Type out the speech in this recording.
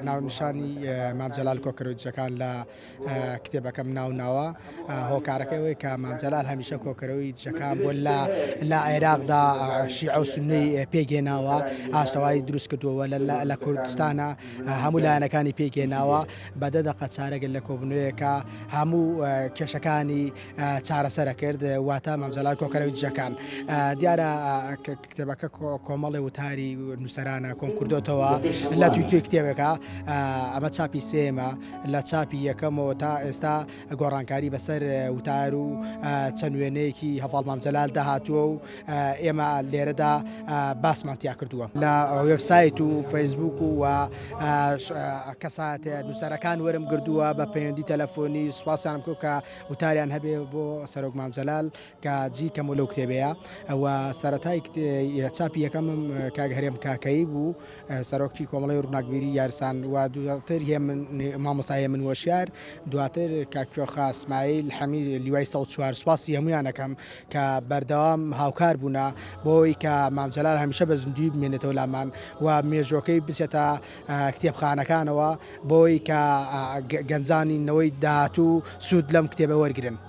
ناونشانی مام جەلال کۆکەرەوەیجەکان لە کتێبەکەم ناوناوە هۆکارەکەی کە مام جەلال هەمیشە کۆکەرەوەی جەکان بۆ لە عێراقدا شیعە و سوننی پێگێناوە، ئاشتەوایی دروست کردووە لە کوردستانە هەموو لایەنەکانی پێگێناوە بەدە دەقە چارەگەل لە کۆبنەوەیەکە هەموو کێشەکانی چارەسەرە کرد واتە مام جەلال کۆکەرەوەی جەکان. دیارە کتێبەکە کۆمەڵی وتاری نووسەرانە کۆم کردوتەوە لە توی کتێبەکە ئەمە چاپی سێمە لە چاپی یەکەمەوە تا ئێستا گۆڕانکاری بەسەر وتار و چەند وێنەیەکی هەڤاڵ مام جەلال داهاتووە و ئێمە لێرەدا باسمان تیا کردووە لە وێبسایت و فەیسبوک و کەساتە نووسەرەکان وەرم گردووە بە پەیوەندی تەلەفۆنی سوپاسیانم کە وتاریان هەبێ بۆ سەرۆک مام جەلال کە جی کەمە لەو کتێبەیە ئەوە سەرەتای چاپی یەکەمم کاک هەرێم کاکەی بوو سەرۆکی کۆمەڵی ڕووناکبیری یارسان و دواتر هێ مامۆسای من وەشیار دواتر کاکیۆخا ئیسماعیل هەمی لیوای ١٠٤ سوپاسی هەموویانەکەم کە بەردەوام هاوکار بوونە بۆی کە مام جەلال هەمیشە بە زوندی بمێنێتەوە لامان و مێژۆکەی بچێتە کتێبخانەکانەوە بۆی کە گەنجانینەوەی داهاتوو سوود لەم کتێبە وەرگرن.